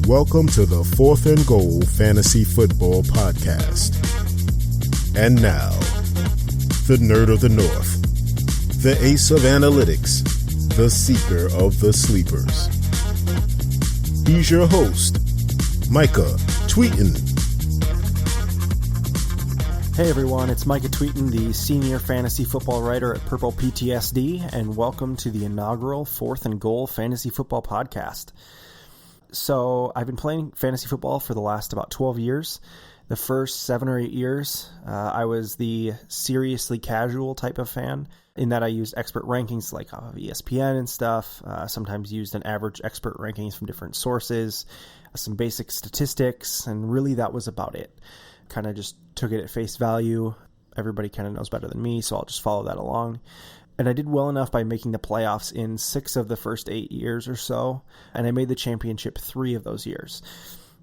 Welcome to the Fourth and Goal Fantasy Football Podcast. And now, the nerd of the North, the ace of analytics, the seeker of the sleepers. He's your host, Micah Tweetin. Hey everyone, it's Micah Tweetin, the senior fantasy football writer at Purple PTSD, and welcome to the inaugural Fourth and Goal Fantasy Football Podcast. So I've been playing fantasy football for the last about 12 years. The first 7 or 8 years, I was the seriously casual type of fan, in that I used expert rankings like off of ESPN and stuff, sometimes used an average expert rankings from different sources, some basic statistics, and really that was about it. Kind of just took it at face value. Everybody kind of knows better than me, so I'll just follow that along. And I did well enough by making the playoffs in 6 of the first 8 years or so, and I made the championship 3 of those years.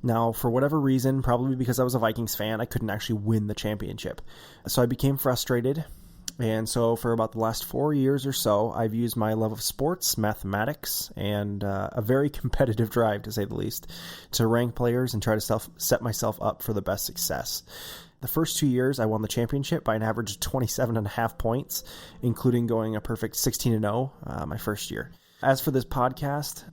Now, for whatever reason, probably because I was a Vikings fan, I couldn't actually win the championship. So I became frustrated, and so for about the last 4 years or so, I've used my love of sports, mathematics, and a very competitive drive, to say the least, to rank players and try to set myself up for the best success. The first 2 years, I won the championship by an average of 27.5 points, including going a perfect 16-0 my first year. As for this podcast,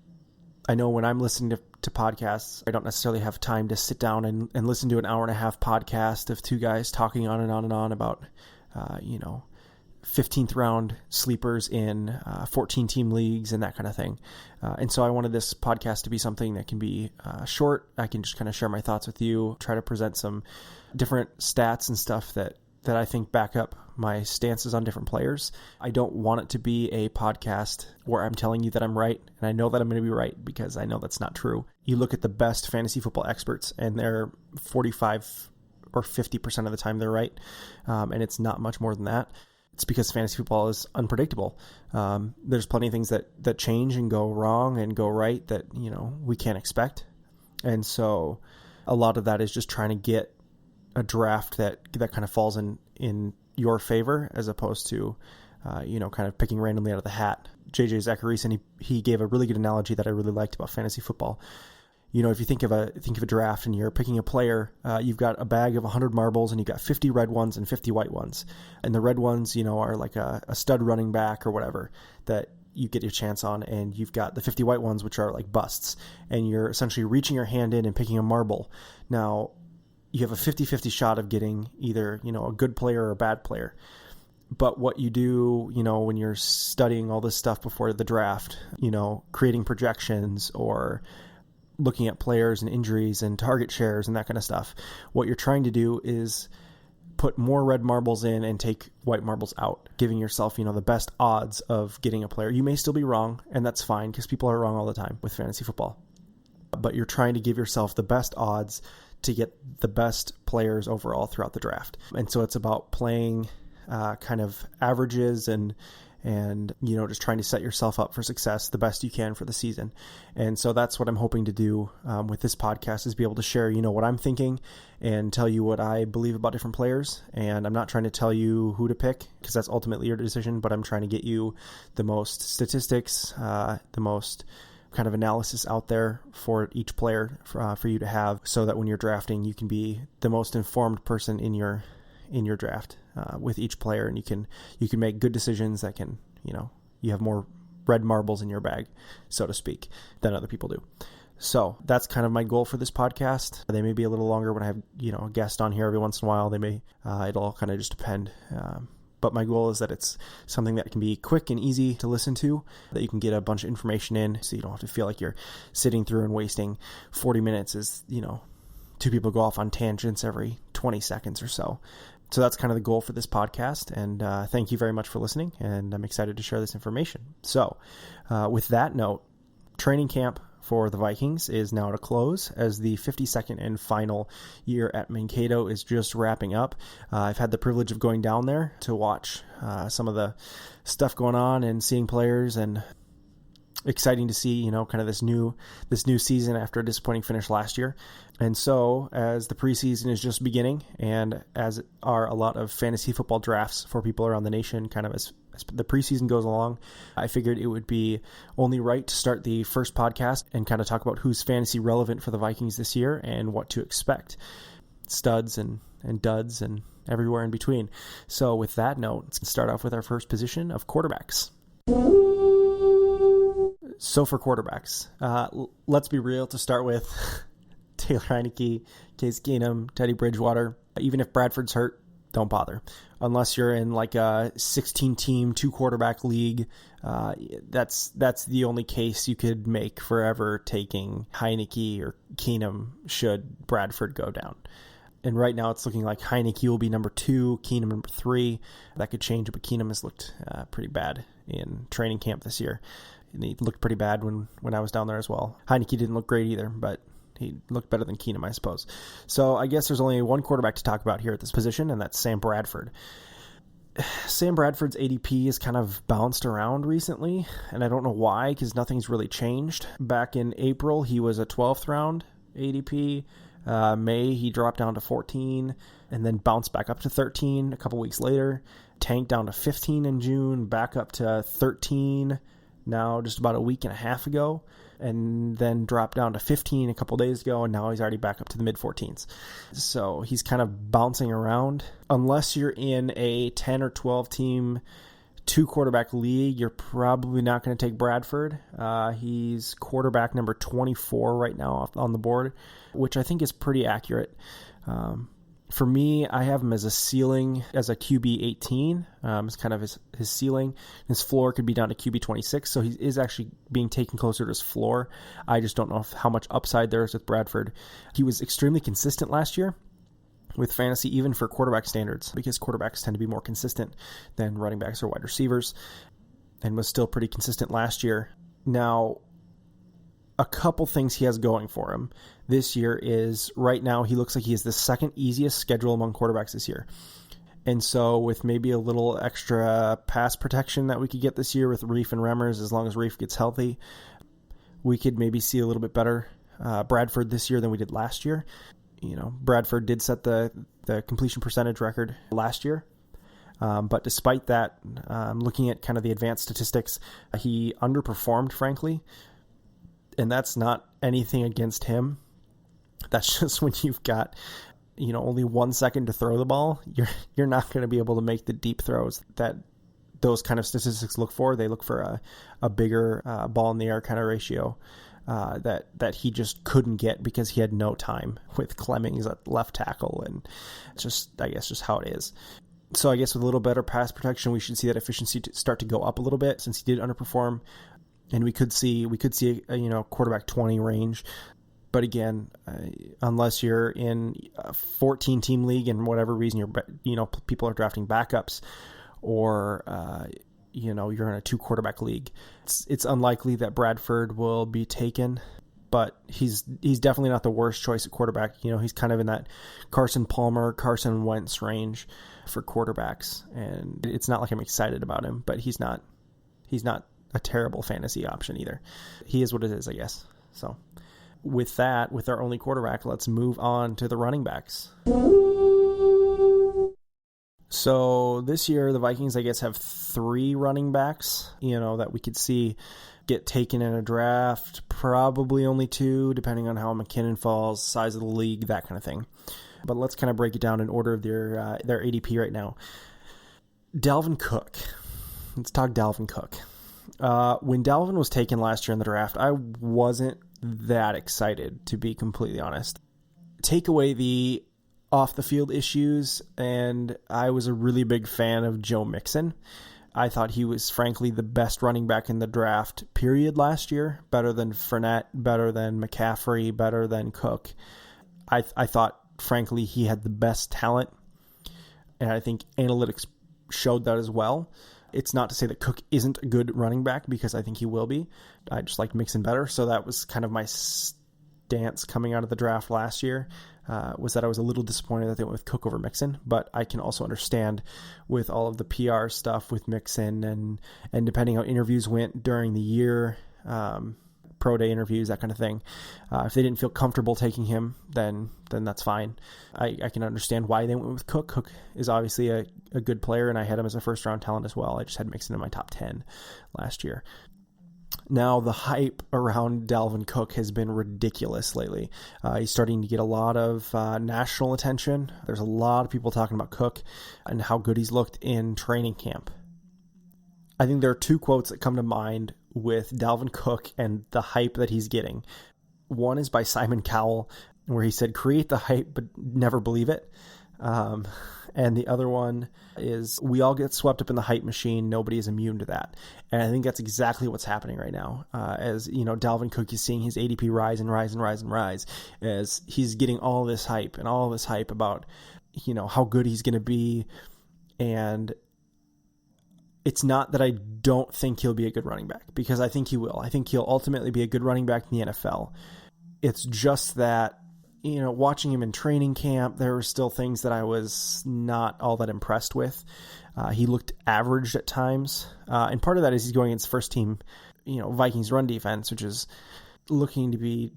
I know when I'm listening to podcasts, I don't necessarily have time to sit down and listen to an hour-and-a-half podcast of 2 guys talking on and on and on about, 15th round sleepers in 14-team leagues and that kind of thing. And so I wanted this podcast to be something that can be short. I can just kind of share my thoughts with you, try to present some different stats and stuff that I think back up my stances on different players. I don't want it to be a podcast where I'm telling you that I'm right, and I know that I'm going to be right because I know that's not true. You look at the best fantasy football experts, and they're 45 or 50% of the time they're right, and it's not much more than that. It's because fantasy football is unpredictable. There's plenty of things that change and go wrong and go right that, we can't expect. And so a lot of that is just trying to get a draft that kind of falls in your favor, as opposed to, kind of picking randomly out of the hat. JJ Zachariason, he gave a really good analogy that I really liked about fantasy football. If you think of a draft and you're picking a player, you've got a bag of 100 marbles and you've got 50 red ones and 50 white ones. And the red ones, are like a stud running back or whatever that you get your chance on. And you've got the 50 white ones, which are like busts. And you're essentially reaching your hand in and picking a marble. Now, you have a 50-50 shot of getting either, a good player or a bad player. But what you do, when you're studying all this stuff before the draft, creating projections or looking at players and injuries and target shares and that kind of stuff, what you're trying to do is put more red marbles in and take white marbles out, giving yourself, the best odds of getting a player. You may still be wrong, and that's fine because people are wrong all the time with fantasy football. But you're trying to give yourself the best odds to get the best players overall throughout the draft. And so it's about playing kind of averages and just trying to set yourself up for success the best you can for the season. And so that's what I'm hoping to do with this podcast, is be able to share, what I'm thinking and tell you what I believe about different players. And I'm not trying to tell you who to pick because that's ultimately your decision, but I'm trying to get you the most statistics, the most kind of analysis out there for each player for you to have, so that when you're drafting, you can be the most informed person in your draft with each player, and you can make good decisions that can, you have more red marbles in your bag, so to speak, than other people do. So that's kind of my goal for this podcast. They may be a little longer when I have, a guest on here every once in a while. They may, it'll all kind of just depend. But my goal is that it's something that can be quick and easy to listen to, that you can get a bunch of information in, so you don't have to feel like you're sitting through and wasting 40 minutes as, 2 people go off on tangents every 20 seconds or so. So that's kind of the goal for this podcast, and thank you very much for listening, and I'm excited to share this information. So with that note, training camp for the Vikings is now at a close, as the 52nd and final year at Mankato is just wrapping up. I've had the privilege of going down there to watch some of the stuff going on and seeing players, and exciting to see, kind of this new season after a disappointing finish last year. And so as the preseason is just beginning, and as are a lot of fantasy football drafts for people around the nation, kind of as the preseason goes along, I figured it would be only right to start the first podcast and kind of talk about who's fantasy relevant for the Vikings this year and what to expect. Studs and duds and everywhere in between. So with that note, let's start off with our first position of quarterbacks. So for quarterbacks, let's be real to start with. Taylor Heineke, Case Keenum, Teddy Bridgewater. Even if Bradford's hurt, don't bother. Unless you're in like a 16-team, 2-quarterback league, that's the only case you could make for ever taking Heineke or Keenum should Bradford go down. And right now it's looking like Heineke will be number 2, Keenum number 3. That could change, but Keenum has looked pretty bad in training camp this year. And he looked pretty bad when I was down there as well. Heineke didn't look great either, but he looked better than Keenum, I suppose. So I guess there's only one quarterback to talk about here at this position, and that's Sam Bradford. Sam Bradford's ADP has kind of bounced around recently, and I don't know why, because nothing's really changed. Back in April, he was a 12th round ADP. May, he dropped down to 14, and then bounced back up to 13 a couple weeks later. Tanked down to 15 in June, back up to 13 now just about a week and a half ago, and then dropped down to 15 a couple days ago, and now he's already back up to the mid-14s. So he's kind of bouncing around. Unless you're in a 10 or 12 team 2-quarterback league, you're probably not going to take Bradford. He's quarterback number 24 right now on the board, which I think is pretty accurate. For me, I have him as a ceiling, as a QB 18. It's kind of his ceiling. His floor could be down to QB 26, so he is actually being taken closer to his floor. I just don't know how much upside there is with Bradford. He was extremely consistent last year with fantasy, even for quarterback standards, because quarterbacks tend to be more consistent than running backs or wide receivers, and was still pretty consistent last year. Now, a couple things he has going for him this year is, right now, he looks like he has the second easiest schedule among quarterbacks this year. And so with maybe a little extra pass protection that we could get this year with Reif and Remmers, as long as Reif gets healthy, we could maybe see a little bit better Bradford this year than we did last year. You know, Bradford did set the completion percentage record last year. But despite that, looking at kind of the advanced statistics, he underperformed, frankly. And that's not anything against him. That's just when you've got, only 1 second to throw the ball, you're not going to be able to make the deep throws that those kind of statistics look for. They look for a bigger ball in the air kind of ratio that he just couldn't get because he had no time with Clemmings at left tackle, and just, I guess, just how it is. So I guess with a little better pass protection, we should see that efficiency start to go up a little bit, since he did underperform, and we could see a quarterback 20 range. But again, unless you're in a 14-team league and whatever reason people are drafting backups, or you're in a 2-quarterback league, it's unlikely that Bradford will be taken. But he's definitely not the worst choice at quarterback. He's kind of in that Carson Palmer, Carson Wentz range for quarterbacks, and it's not like I'm excited about him, but he's not a terrible fantasy option either. He is what it is, I guess. So with that, with our only quarterback, let's move on to the running backs. So this year, the Vikings, I guess, have 3 running backs, that we could see get taken in a draft. Probably only 2, depending on how McKinnon falls, size of the league, that kind of thing. But let's kind of break it down in order of their ADP right now. Dalvin Cook. Let's talk Dalvin Cook. When Dalvin was taken last year in the draft, I wasn't that excited, to be completely honest. Take away the off-the-field issues, and I was a really big fan of Joe Mixon. I thought he was, frankly, the best running back in the draft, period, last year. Better than Fournette, better than McCaffrey, better than Cook. I thought, frankly, he had the best talent, and I think analytics showed that as well. It's not to say that Cook isn't a good running back, because I think he will be. I just like Mixon better, so that was kind of my stance coming out of the draft last year, was that I was a little disappointed that they went with Cook over Mixon, but I can also understand with all of the PR stuff with Mixon, and depending how interviews went during the year, pro day interviews, that kind of thing. If they didn't feel comfortable taking him, then that's fine. I can understand why they went with Cook. Cook is obviously a good player, and I had him as a first-round talent as well. I just had Mixon in my top 10 last year. Now, the hype around Dalvin Cook has been ridiculous lately. He's starting to get a lot of national attention. There's a lot of people talking about Cook and how good he's looked in training camp. I think there are two quotes that come to mind with Dalvin Cook and the hype that he's getting. One is by Simon Cowell, where he said, "Create the hype, but never believe it." And the other one is, "We all get swept up in the hype machine. Nobody is immune to that." And I think that's exactly what's happening right now. As you know, Dalvin Cook is seeing his ADP rise and rise and rise and rise as he's getting all this hype about, how good he's going to be. And it's not that I don't think he'll be a good running back, because I think he will. I think he'll ultimately be a good running back in the NFL. It's just that, watching him in training camp, there were still things that I was not all that impressed with. He looked average at times. And part of that is he's going against first team, Vikings run defense, which is looking to be,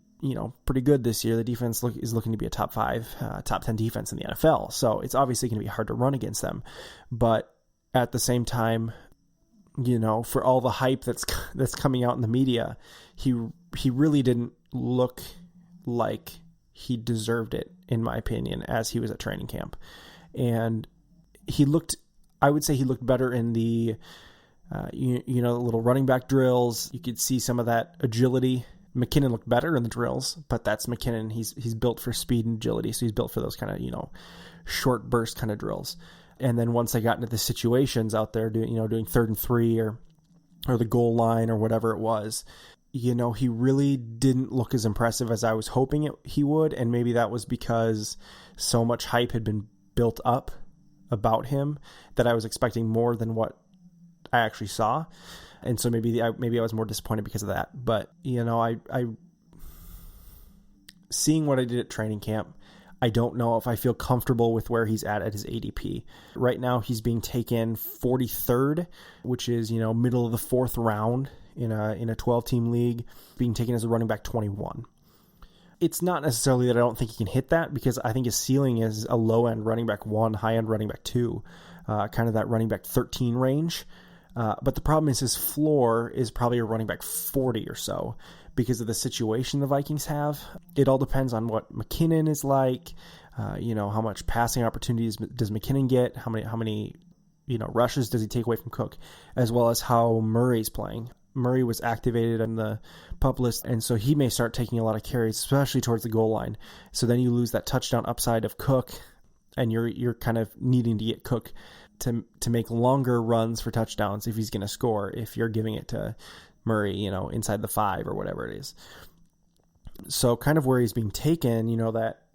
pretty good this year. The defense is looking to be a top 5, top 10 defense in the NFL. So it's obviously going to be hard to run against them. But at the same time, for all the hype that's coming out in the media, he really didn't look like he deserved it, in my opinion, as he was at training camp. And I would say he looked better in the, little running back drills. You could see some of that agility. McKinnon looked better in the drills, but that's McKinnon. He's built for speed and agility. So he's built for those kind of, short burst kind of drills. And then once I got into the situations out there doing 3rd and 3 or the goal line or whatever it was, he really didn't look as impressive as I was hoping he would. And maybe that was because so much hype had been built up about him that I was expecting more than what I actually saw. And so maybe I was more disappointed because of that. But, I seeing what I did at training camp, I don't know if I feel comfortable with where he's at his ADP. Right now, he's being taken 43rd, which is, middle of the 4th round in a 12-team league, being taken as a running back 21. It's not necessarily that I don't think he can hit that, because I think his ceiling is a low-end running back 1, high-end running back 2, kind of that running back 13 range. But the problem is his floor is probably a running back 40 or so because of the situation the Vikings have. It all depends on what McKinnon is like, how much passing opportunities does McKinnon get, how many rushes does he take away from Cook, as well as how Murray's playing. Murray was activated on the PUP list, and so he may start taking a lot of carries, especially towards the goal line. So then you lose that touchdown upside of Cook, and you're kind of needing to get Cook to make longer runs for touchdowns if he's going to score, if you're giving it to Murray, inside the 5 or whatever it is. So kind of where he's being taken,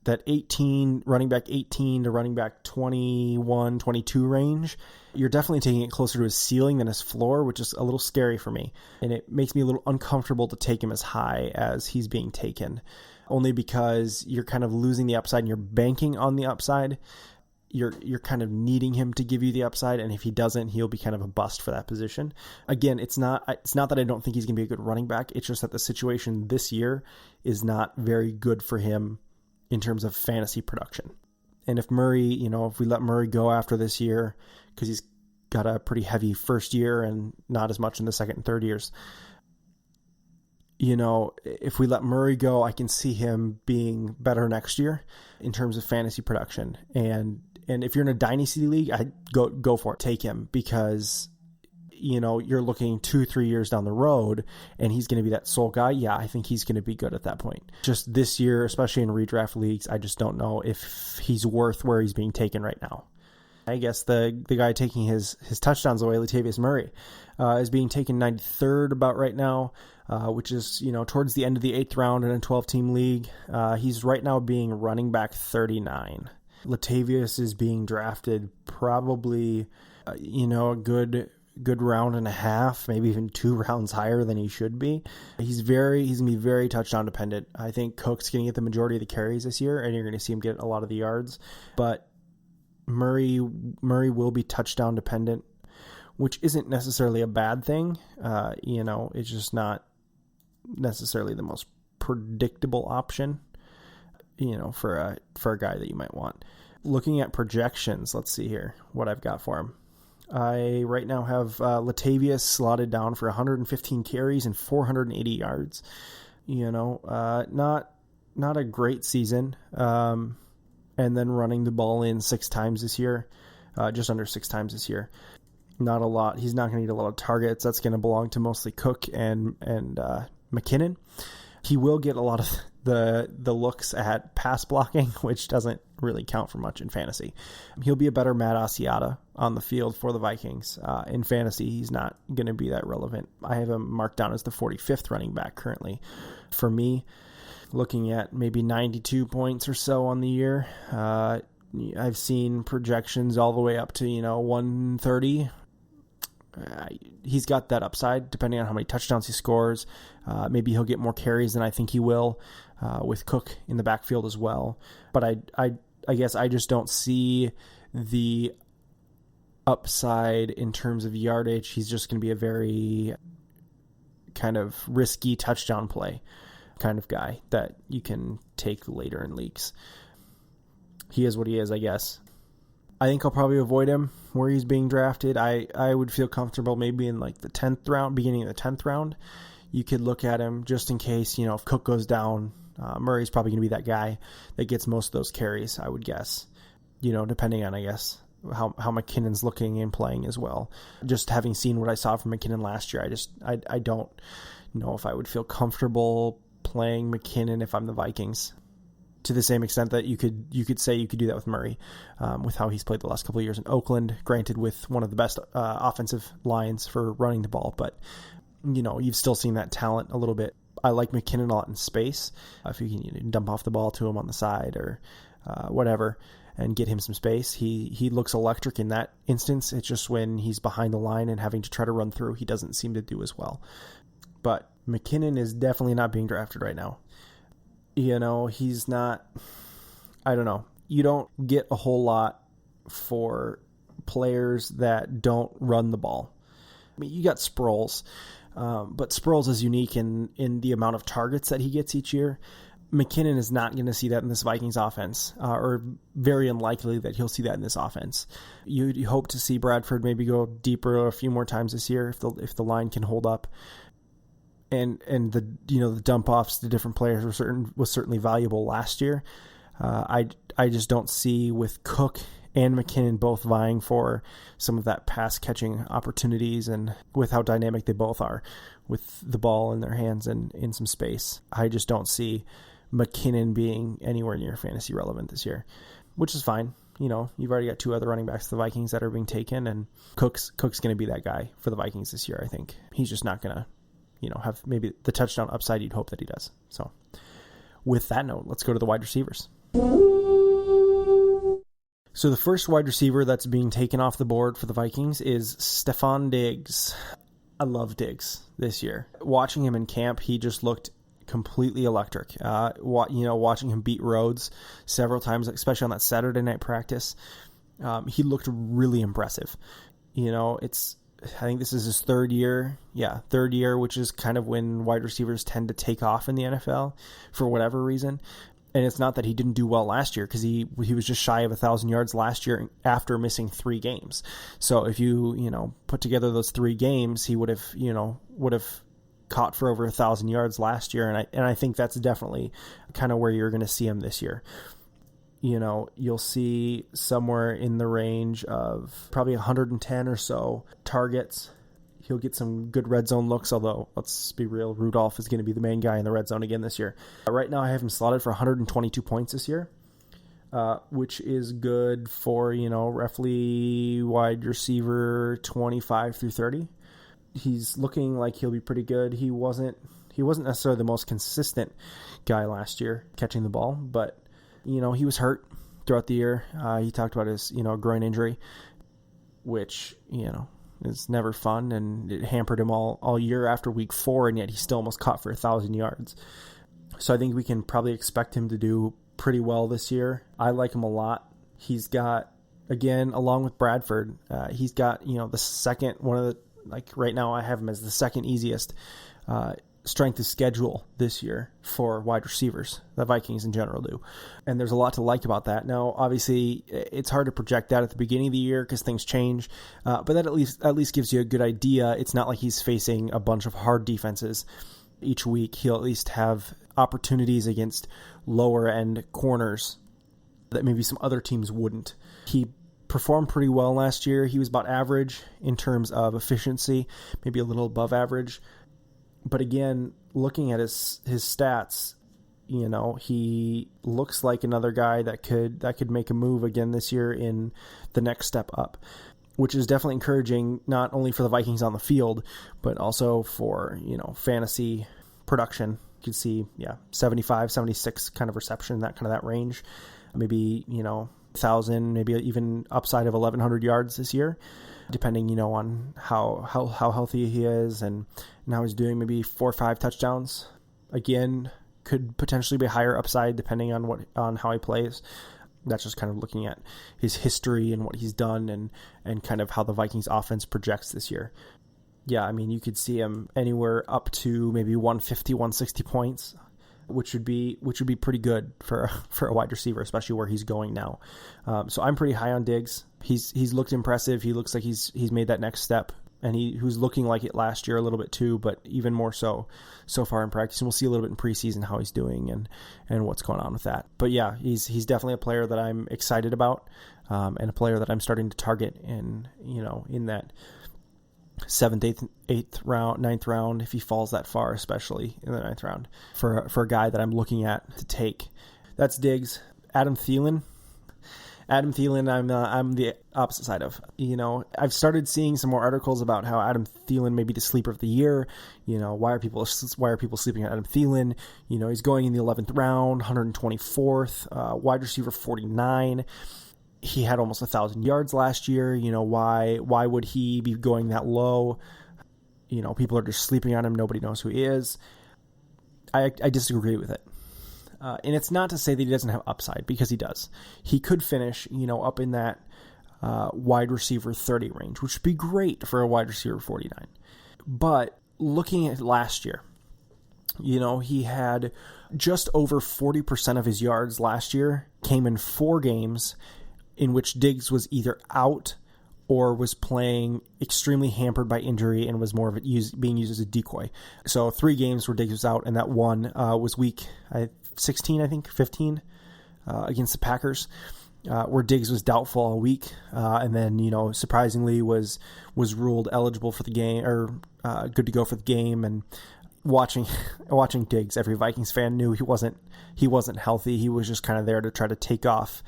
that 18, running back 18 to running back 21, 22 range, you're definitely taking it closer to his ceiling than his floor, which is a little scary for me. And it makes me a little uncomfortable to take him as high as he's being taken, only because you're kind of losing the upside and you're banking on the upside. You're kind of needing him to give you the upside, and if he doesn't, he'll be kind of a bust for that position. Again, it's not that I don't think he's going to be a good running back. It's just that the situation this year is not very good for him in terms of fantasy production. And if Murray, if we let Murray go after this year, because he's got a pretty heavy first year and not as much in the second and third years, if we let Murray go, I can see him being better next year in terms of fantasy production. And if you're in a dynasty league, I'd go for it. Take him, because, you're looking 2-3 years down the road and he's going to be that sole guy. Yeah, I think he's going to be good at that point. Just this year, especially in redraft leagues, I just don't know if he's worth where he's being taken right now. I guess the guy taking his touchdowns away, Latavius Murray, is being taken 93rd about right now, which is, towards the end of the 8th round in a 12-team league. He's right now being running back 39. Latavius is being drafted probably, a good round and a half, maybe even 2 rounds higher than he should be. He's going to be very touchdown dependent. I think Cook's going to get the majority of the carries this year, and you're going to see him get a lot of the yards. But Murray will be touchdown dependent, which isn't necessarily a bad thing. It's just not necessarily the most predictable option, for a guy that you might want. Looking at projections, let's see here what I've got for him. I right now have Latavius slotted down for 115 carries and 480 yards. Not a great season. And then running the ball in 6 times this year, just under 6 times this year. Not a lot. He's not going to get a lot of targets. That's going to belong to mostly Cook and McKinnon. He will get a lot of the looks at pass blocking, which doesn't really count for much in fantasy. He'll be a better Matt Asiata on the field for the Vikings. In fantasy, he's not going to be that relevant. I have him marked down as the 45th running back currently. For me, looking at maybe 92 points or so on the year, I've seen projections all the way up to 130. He's got that upside depending on how many touchdowns he scores. Maybe he'll get more carries than I think he will, with Cook in the backfield as well. But I guess I just don't see the upside in terms of yardage. He's just going to be a very kind of risky touchdown play kind of guy that you can take later in leagues. He is what he is, I guess. I think I'll probably avoid him where he's being drafted. I would feel comfortable maybe in like the 10th round, beginning of the 10th round. You could look at him just in case, if Cook goes down, Murray's probably going to be that guy that gets most of those carries, I would guess, depending on, I guess, how McKinnon's looking and playing as well. Just having seen what I saw from McKinnon last year, I don't know if I would feel comfortable playing McKinnon if I'm the Vikings. To the same extent that you could say you could do that with Murray, with how he's played the last couple of years in Oakland, granted with one of the best offensive lines for running the ball, but you've still seen that talent a little bit. I like McKinnon a lot in space. If you can dump off the ball to him on the side or whatever and get him some space, he looks electric in that instance. It's just when he's behind the line and having to try to run through, he doesn't seem to do as well. But McKinnon is definitely not being drafted right now. He's not, I don't know. You don't get a whole lot for players that don't run the ball. I mean, you got Sproles, but Sproles is unique in the amount of targets that he gets each year. McKinnon is not going to see that in this Vikings offense, or very unlikely that he'll see that in this offense. You hope to see Bradford maybe go deeper a few more times this year if the line can hold up. And the the dump offs to different players was certainly valuable last year. I just don't see with Cook and McKinnon both vying for some of that pass catching opportunities, and with how dynamic they both are with the ball in their hands and in some space. I just don't see McKinnon being anywhere near fantasy relevant this year, which is fine. You've already got 2 other running backs to the Vikings that are being taken, and Cook's going to be that guy for the Vikings this year. I think he's just not going to have maybe the touchdown upside you'd hope that he does. So with that note, let's go to the wide receivers. So the first wide receiver that's being taken off the board for the Vikings is Stefon Diggs. I love Diggs this year. Watching him in camp, he just looked completely electric. Watching him beat Rhodes several times, especially on that Saturday night practice, he looked really impressive. I think this is his third year. Yeah, third year, which is kind of when wide receivers tend to take off in the NFL for whatever reason. And it's not that he didn't do well last year, because he was just shy of 1,000 yards last year after missing 3 games. So if you put together those 3 games, he would have caught for over 1,000 yards last year. And I think that's definitely kind of where you're going to see him this year. You'll see somewhere in the range of probably 110 or so targets. He'll get some good red zone looks, although let's be real, Rudolph is going to be the main guy in the red zone again this year. Right now I have him slotted for 122 points this year, which is good for, roughly wide receiver 25 through 30. He's looking like he'll be pretty good. He wasn't necessarily the most consistent guy last year catching the ball, but he was hurt throughout the year. He talked about his, groin injury, which, is never fun, and it hampered him all year after week 4, and yet he still almost caught for 1,000 yards. So I think we can probably expect him to do pretty well this year. I like him a lot. He's got, again, along with Bradford, he's got, the second, right now I have him as the second easiest strength of schedule this year for wide receivers. The Vikings in general do. And there's a lot to like about that. Now, obviously, it's hard to project that at the beginning of the year because things change, but that at least gives you a good idea. It's not like he's facing a bunch of hard defenses each week. He'll at least have opportunities against lower-end corners that maybe some other teams wouldn't. He performed pretty well last year. He was about average in terms of efficiency, maybe a little above average. But again, looking at his stats, he looks like another guy that could make a move again this year in the next step up, which is definitely encouraging, not only for the Vikings on the field, but also for, fantasy production. You can see, 75, 76 kind of reception, that range. Maybe, 1,000, maybe even upside of 1,100 yards this year, depending, on how healthy he is and how he's doing. Maybe 4 or 5 touchdowns. Again, could potentially be higher upside depending on how he plays. That's just kind of looking at his history and what he's done and kind of how the Vikings offense projects this year. Yeah, I mean, you could see him anywhere up to maybe 150, 160 points, which would be pretty good for a wide receiver, especially where he's going now. So I'm pretty high on Diggs. He's looked impressive. He looks like he's made that next step, and he was looking like it last year a little bit too, but even more so far in practice. And we'll see a little bit in preseason how he's doing and what's going on with that. But yeah, he's definitely a player that I'm excited about, and a player that I'm starting to target in that 7th, 8th round, 9th round, if he falls that far, especially in the 9th round, for a guy that I'm looking at to take. That's Diggs. Adam Thielen, I'm the opposite side of. I've started seeing some more articles about how Adam Thielen may be the sleeper of the year. Why are people sleeping on Adam Thielen? He's going in the 11th round, 124th, wide receiver 49. He had almost 1,000 yards last year. Why would he be going that low? People are just sleeping on him. Nobody knows who he is. I disagree with it. And it's not to say that he doesn't have upside, because he does. He could finish, up in that wide receiver 30 range, which would be great for a wide receiver 49. But looking at last year, he had just over 40% of his yards last year came in 4 games in which Diggs was either out or was playing extremely hampered by injury and was more of it being used as a decoy. So 3 games where Diggs was out, and that one was week 16, I think, 15, against the Packers, where Diggs was doubtful all week, and then, surprisingly was ruled eligible for the game, or good to go for the game. And watching Diggs, every Vikings fan knew he wasn't healthy. He was just kind of there to try to take off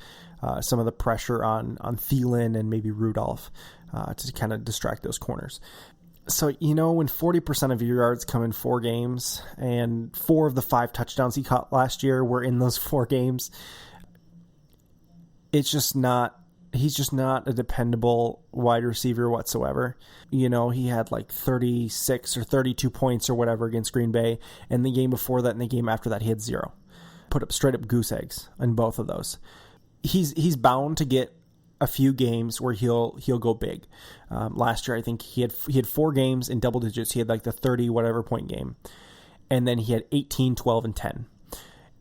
some of the pressure on Thielen and maybe Rudolph to kind of distract those corners. So, when 40% of your yards come in 4 games and 4 of the 5 touchdowns he caught last year were in those 4 games, he's just not a dependable wide receiver whatsoever. He had like 36 or 32 points or whatever against Green Bay, and the game before that and the game after that he had 0. Put up straight up goose eggs in both of those. He's bound to get a few games where he'll go big. Last year, I think he had 4 games in double digits. He had like the 30 whatever point game, and then he had 18, 12, and 10.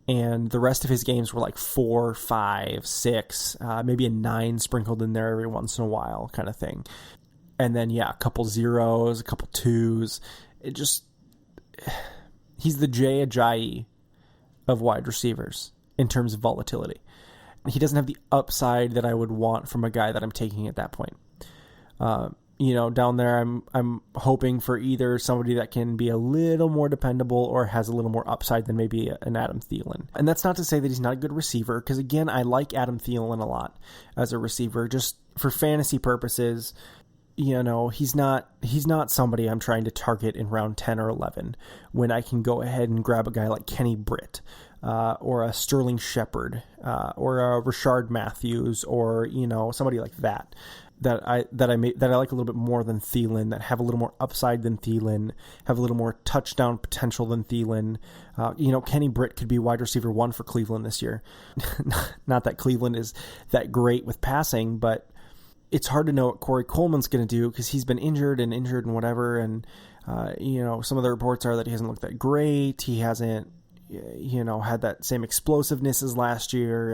And the rest of his games were like 4, 5, 6, maybe a 9 sprinkled in there every once in a while, kind of thing. And then a couple 0s, a couple 2s. He's the Jay Ajayi of wide receivers in terms of volatility. He doesn't have the upside that I would want from a guy that I'm taking at that point. Down there, I'm hoping for either somebody that can be a little more dependable or has a little more upside than maybe an Adam Thielen. And that's not to say that he's not a good receiver, because again, I like Adam Thielen a lot as a receiver, just for fantasy purposes. He's not somebody I'm trying to target in round 10 or 11 when I can go ahead and grab a guy like Kenny Britt, or a Sterling Shepard, or a Rashard Matthews, or somebody like that I like a little bit more than Thielen, that have a little more upside than Thielen, have a little more touchdown potential than Thielen. Kenny Britt could be wide receiver 1 for Cleveland this year. Not that Cleveland is that great with passing, but it's hard to know what Corey Coleman's going to do because he's been injured and whatever. And Some of the reports are that he hasn't looked that great. He hasn't, had that same explosiveness as last year.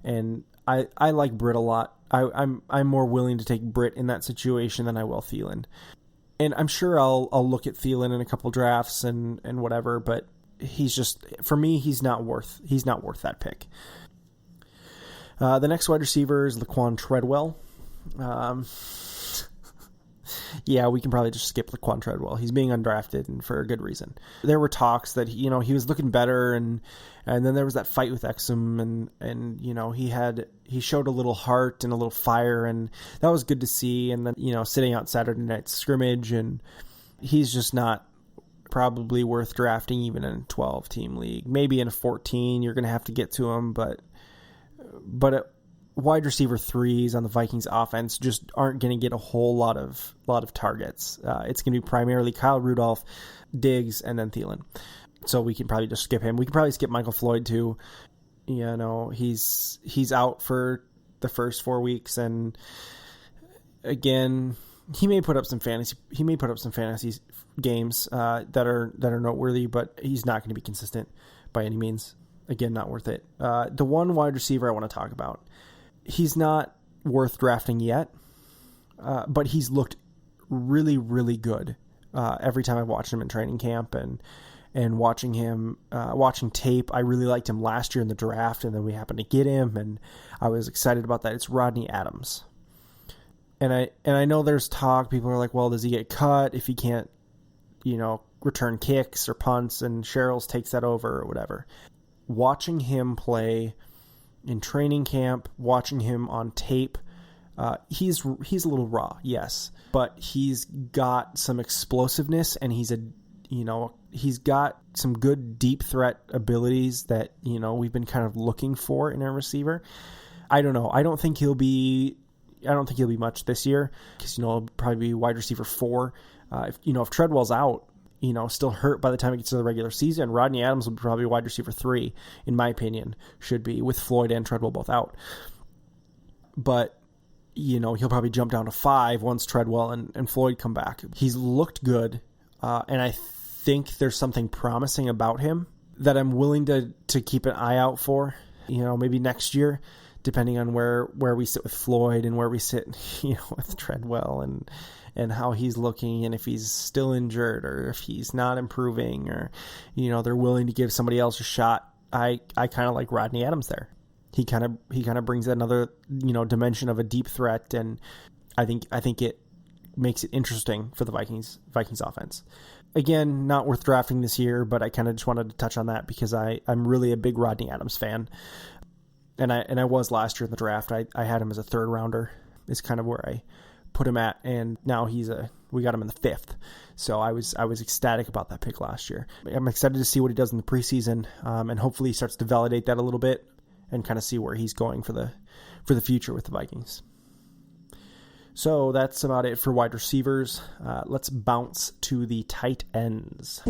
And I like Britt a lot. I'm more willing to take Britt in that situation than I will Thielen. And I'm sure I'll look at Thielen in a couple drafts and whatever, but he's just, for me, he's not worth that pick. The next wide receiver is Laquan Treadwell. Yeah, we can probably just skip Laquan Treadwell. He's being undrafted, and for a good reason. There were talks that he was looking better, and then there was that fight with Exum, and he showed a little heart and a little fire, and that was good to see. And then sitting out Saturday night scrimmage, and he's just not probably worth drafting even in a 12-team league. Maybe in a 14, you're going to have to get to him, but wide receiver 3s on the Vikings offense just aren't going to get a whole lot of targets. It's going to be primarily Kyle Rudolph, Diggs, and then Thielen. So we can probably just skip him. We can probably skip Michael Floyd too. He's out for the first 4 weeks, and again, he may put up some fantasy games that are noteworthy, but he's not going to be consistent by any means. Again, not worth it. The one wide receiver I want to talk about, he's not worth drafting yet, but he's looked really, really good every time I've watched him in training camp and watching him, watching tape. I really liked him last year in the draft, and then we happened to get him, and I was excited about that. It's Rodney Adams. And I know there's talk, people are like, well, does he get cut if he can't, return kicks or punts, and Sherrills takes that over or whatever. Watching him play in training camp, watching him on tape, he's a little raw, yes, but he's got some explosiveness, and he's got some good deep threat abilities that we've been kind of looking for in a receiver. I don't know. I don't think he'll be much this year, because he'll probably be wide receiver 4. If Treadwell's out, still hurt by the time it gets to the regular season, Rodney Adams will be probably wide receiver 3, in my opinion, should be, with Floyd and Treadwell both out. But, he'll probably jump down to 5 once Treadwell and Floyd come back. He's looked good, and I think there's something promising about him that I'm willing to keep an eye out for, maybe next year, depending on where we sit with Floyd and where we sit, with Treadwell and how he's looking, and if he's still injured or if he's not improving, or, they're willing to give somebody else a shot. I kind of like Rodney Adams there. He kind of brings another, dimension of a deep threat, and I think it makes it interesting for the Vikings offense. Again, not worth drafting this year, but I kind of just wanted to touch on that because I'm really a big Rodney Adams fan. And I was last year in the draft. I had him as a 3rd rounder. Is kind of where I put him at, and now we got him in the 5th. So I was ecstatic about that pick last year. I'm excited to see what he does in the preseason, and hopefully he starts to validate that a little bit and kind of see where he's going for the future with the Vikings. So that's about it for wide receivers. Let's bounce to the tight ends.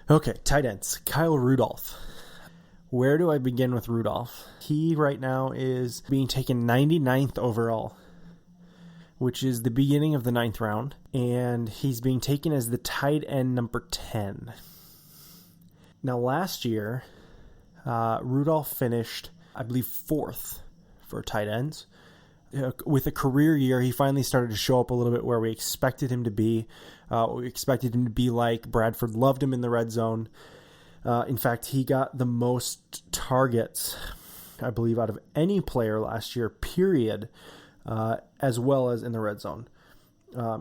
Okay, tight ends. Kyle Rudolph. Where do I begin with Rudolph? He right now is being taken 99th overall, which is the beginning of the 9th round, and he's being taken as the tight end number 10. Now, last year, Rudolph finished, I believe, 4th for tight ends. With a career year, he finally started to show up a little bit where we expected him to be. We expected him to be like Bradford loved him in the red zone. In fact, he got the most targets, I believe, out of any player last year, period, as well as in the red zone.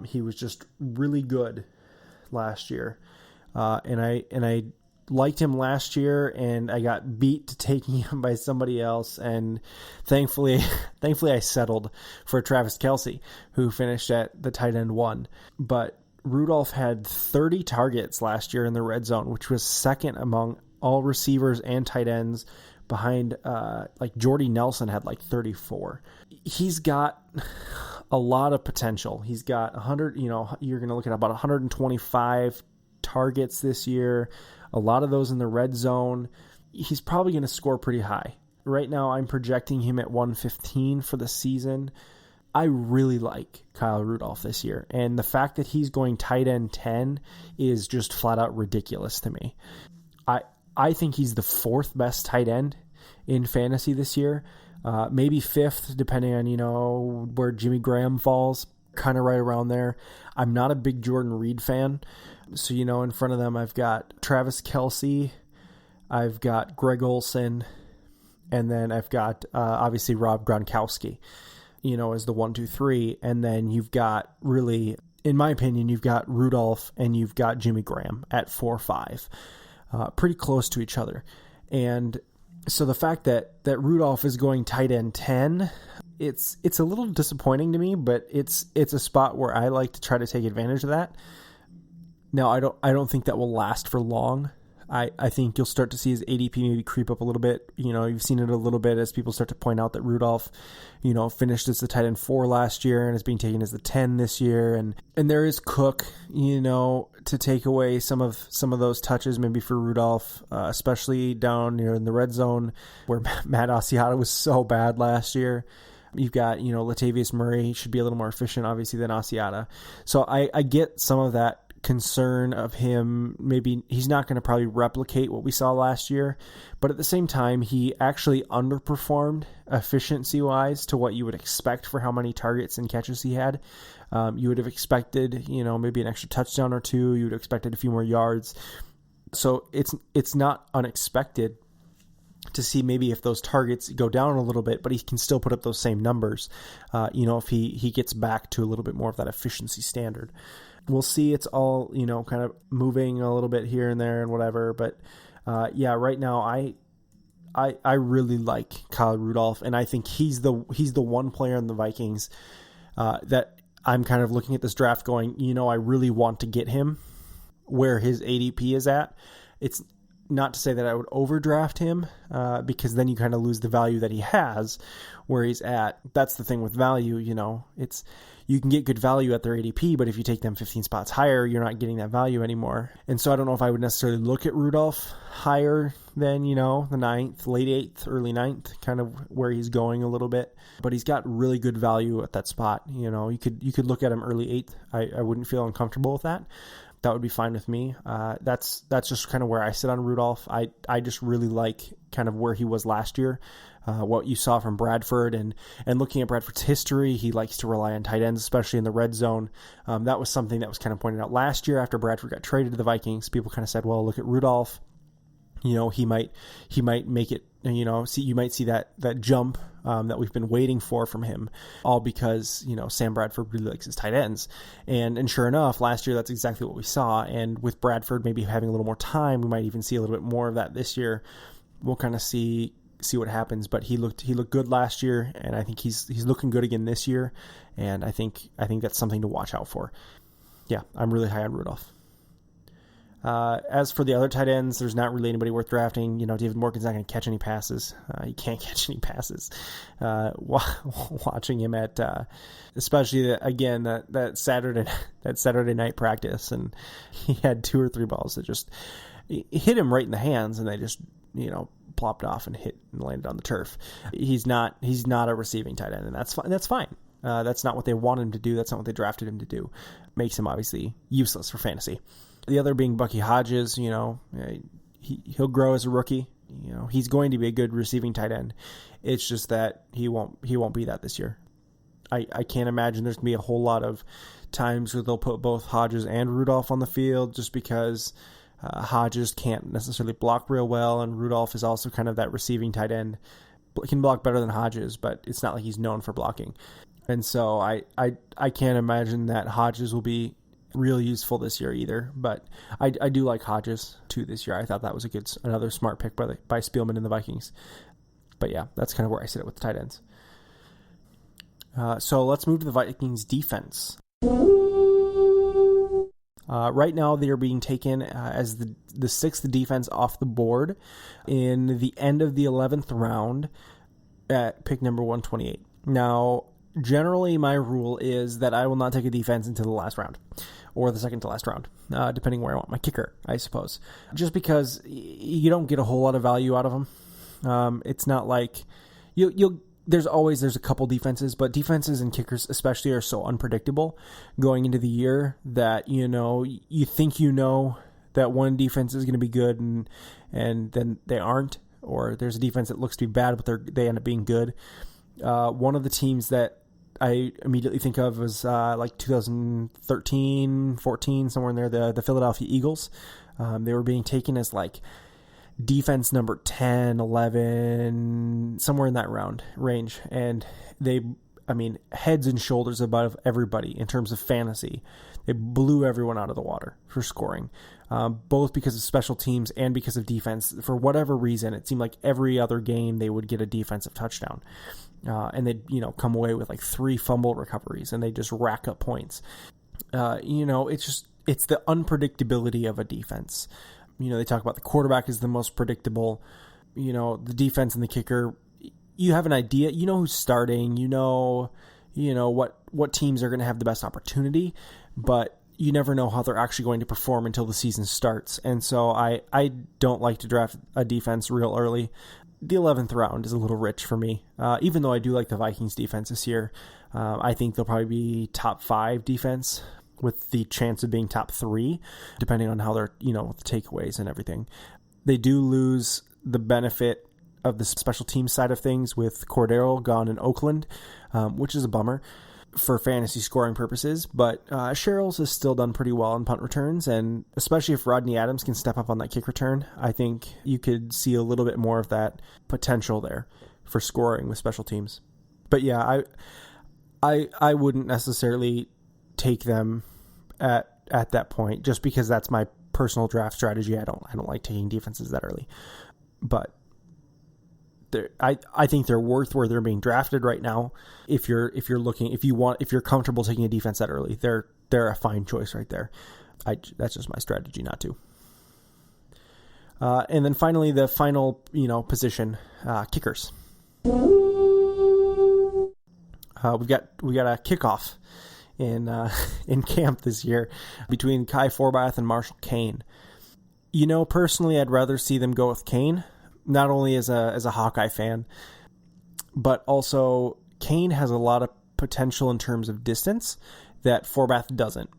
He was just really good last year. And I liked him last year, and I got beat to taking him by somebody else. And thankfully I settled for Travis Kelce, who finished at the tight end 1. But Rudolph had 30 targets last year in the red zone, which was 2nd among all receivers and tight ends, behind Jordy Nelson had 34. He's got a lot of potential. He's got 100, you're going to look at about 125 targets this year, a lot of those in the red zone. He's probably going to score pretty high. Right now I'm projecting him at 115 for the season. I really like Kyle Rudolph this year, and the fact that he's going tight end 10 is just flat out ridiculous to me. I think he's the fourth best tight end in fantasy this year, maybe fifth, depending on, where Jimmy Graham falls, kind of right around there. I'm not a big Jordan Reed fan. So, in front of them, I've got Travis Kelce, I've got Greg Olsen, and then I've got, obviously, Rob Gronkowski, as the 1, 2, 3. And then you've got really, in my opinion, you've got Rudolph and you've got Jimmy Graham at 4, 5. Pretty close to each other. And so the fact that Rudolph is going tight end 10, it's a little disappointing to me, but it's a spot where I like to try to take advantage of that. Now, I don't think that will last for long. I think you'll start to see his ADP maybe creep up a little bit. You've seen it a little bit as people start to point out that Rudolph, finished as the tight end 4 last year and is being taken as the 10 this year. And there is Cook, to take away some of those touches maybe for Rudolph, especially down in the red zone where Matt Asiata was so bad last year. You've got, Latavius Murray should be a little more efficient, obviously, than Asiata. So I get some of that concern of him. Maybe he's not going to probably replicate what we saw last year, but at the same time, he actually underperformed efficiency-wise to what you would expect for how many targets and catches he had. You would have expected, maybe an extra touchdown or two. You would have expected a few more yards. So it's not unexpected to see maybe if those targets go down a little bit, but he can still put up those same numbers, if he gets back to a little bit more of that efficiency standard. We'll see. It's all, kind of moving a little bit here and there and whatever. But, right now I really like Kyle Rudolph, and I think he's the one player in the Vikings that I'm kind of looking at this draft going, I really want to get him where his ADP is at. It's not to say that I would overdraft him, because then you kind of lose the value that he has where he's at. That's the thing with value, you can get good value at their ADP, but if you take them 15 spots higher, you're not getting that value anymore. And so I don't know if I would necessarily look at Rudolph higher than, the 9th, late 8th, early 9th, kind of where he's going a little bit. But he's got really good value at that spot. You could look at him early 8th. I wouldn't feel uncomfortable with that. That would be fine with me. That's just kind of where I sit on Rudolph. I just really like kind of where he was last year, what you saw from Bradford, and looking at Bradford's history, he likes to rely on tight ends, especially in the red zone. That was something that was kind of pointed out last year after Bradford got traded to the Vikings. People kind of said, well, look at Rudolph. He might make it, you might see that jump that we've been waiting for from him, all because, Sam Bradford really likes his tight ends. And sure enough, last year, that's exactly what we saw. And with Bradford maybe having a little more time, we might even see a little bit more of that this year. We'll kind of see what happens, but he looked good last year, and I think he's looking good again this year. And I think that's something to watch out for. Yeah, I'm really high on Rudolph. As for the other tight ends, there's not really anybody worth drafting. David Morgan's not going to catch any passes. He can't catch any passes. Watching him at, especially again that Saturday night practice, and he had 2 or 3 balls that just hit him right in the hands, and they just plopped off and hit and landed on the turf. He's not a receiving tight end, and that's fine. That's fine. That's not what they want him to do. That's not what they drafted him to do. Makes him obviously useless for fantasy. The other being Bucky Hodges, he'll grow as a rookie. He's going to be a good receiving tight end. It's just that he won't be that this year. I can't imagine there's going to be a whole lot of times where they'll put both Hodges and Rudolph on the field, just because Hodges can't necessarily block real well, and Rudolph is also kind of that receiving tight end. He can block better than Hodges, but it's not like he's known for blocking. And so I can't imagine that Hodges will be real useful this year either, but I do like Hodges too this year. I thought that was another smart pick by Spielman and the Vikings. But yeah, that's kind of where I sit with the tight ends. So let's move to the Vikings defense. Right now they are being taken as the 6th defense off the board in the end of the 11th round at pick number 128. Now, generally my rule is that I will not take a defense until the last round, or the second to last round, depending where I want my kicker, I suppose. Just because you don't get a whole lot of value out of them. It's not like you'll there's a couple defenses, but defenses and kickers especially are so unpredictable going into the year that, you think that one defense is going to be good and then they aren't, or there's a defense that looks to be bad, but they end up being good. One of the teams that I immediately think of was like 2013, 14, somewhere in there, the Philadelphia Eagles. They were being taken as like defense number 10, 11, somewhere in that range. And heads and shoulders above everybody in terms of fantasy. They blew everyone out of the water for scoring, both because of special teams and because of defense. For whatever reason, it seemed like every other game they would get a defensive touchdown. And they'd, come away with like 3 fumble recoveries, and they just rack up points. It's the unpredictability of a defense. They talk about the quarterback is the most predictable. The defense and the kicker, you have an idea. Who's starting. What teams are going to have the best opportunity, but you never know how they're actually going to perform until the season starts. And so I don't like to draft a defense real early. The 11th round is a little rich for me, even though I do like the Vikings defense this year. I think they'll probably be top 5 defense with the chance of being top 3, depending on how they're, with the takeaways and everything. They do lose the benefit of the special team side of things with Cordero gone in Oakland, which is a bummer for fantasy scoring purposes. But Sherrills has still done pretty well in punt returns, and especially if Rodney Adams can step up on that kick return, I think you could see a little bit more of that potential there for scoring with special teams. But yeah, I wouldn't necessarily take them at that point, just because that's my personal draft strategy. I don't like taking defenses that early, but I think they're worth where they're being drafted right now. If you're comfortable taking a defense that early, they're a fine choice right there. That's just my strategy not to. And then finally, the final position, kickers. We got a kickoff in camp this year between Kai Forbath and Marshall Kane. Personally, I'd rather see them go with Kane, not only as a Hawkeye fan, but also Kane has a lot of potential in terms of distance that Forbath doesn't.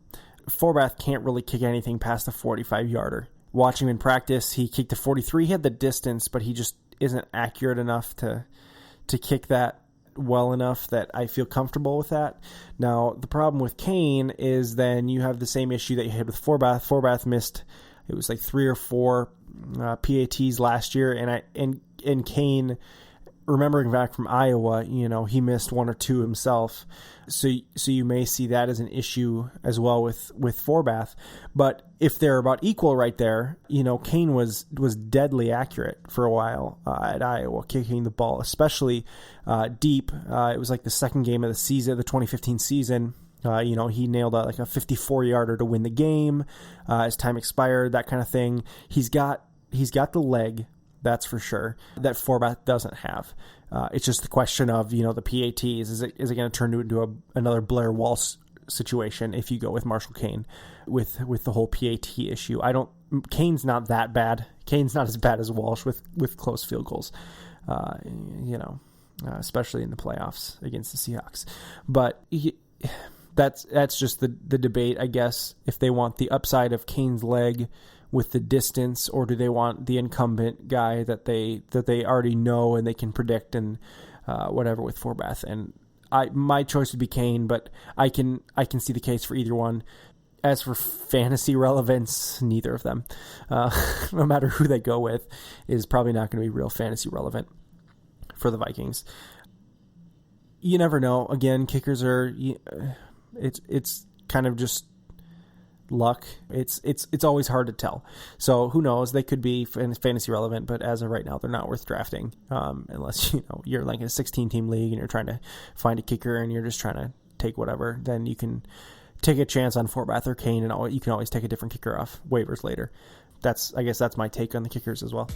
Forbath can't really kick anything past the 45-yarder. Watching him in practice, he kicked a 43. He had the distance, but he just isn't accurate enough to kick that well enough that I feel comfortable with that. Now, the problem with Kane is then you have the same issue that you had with Forbath. Forbath missed, it was like 3 or 4 PATs last year, and Kane, remembering back from Iowa, he missed 1 or 2 himself. So you may see that as an issue as well with Forbath. But if they're about equal right there, Kane was deadly accurate for a while at Iowa, kicking the ball, especially deep. It was like the second game of the season, the 2015 season. He nailed like a 54-yarder to win the game as time expired, that kind of thing. He's got the leg, that's for sure, that Forbath doesn't have. It's just the question of, the PATs. Is it going to turn into another Blair Walsh situation if you go with Marshall Kane with the whole PAT issue? Kane's not that bad. Kane's not as bad as Walsh with close field goals, especially in the playoffs against the Seahawks. But that's just the debate, I guess, if they want the upside of Kane's leg with the distance, or do they want the incumbent guy that they already know and they can predict and whatever with Forbath. And my choice would be Kane, but I can see the case for either one. As for fantasy relevance, neither of them, no matter who they go with, is probably not going to be real fantasy relevant for the Vikings. You never know. Again, kickers are it's kind of just luck. It's always hard to tell. So who knows? They could be fantasy relevant, but as of right now, they're not worth drafting unless you're like in a 16-team league and you're trying to find a kicker and you're just trying to take whatever. Then you can take a chance on Forbath or Kane, and you can always take a different kicker off waivers later. I guess that's my take on the kickers as well.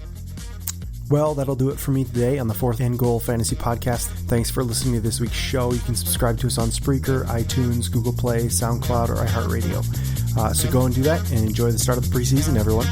Well, that'll do it for me today on the Fourth and Goal Fantasy Podcast. Thanks for listening to this week's show. You can subscribe to us on Spreaker, iTunes, Google Play, SoundCloud, or iHeartRadio. So go and do that and enjoy the start of the preseason, everyone.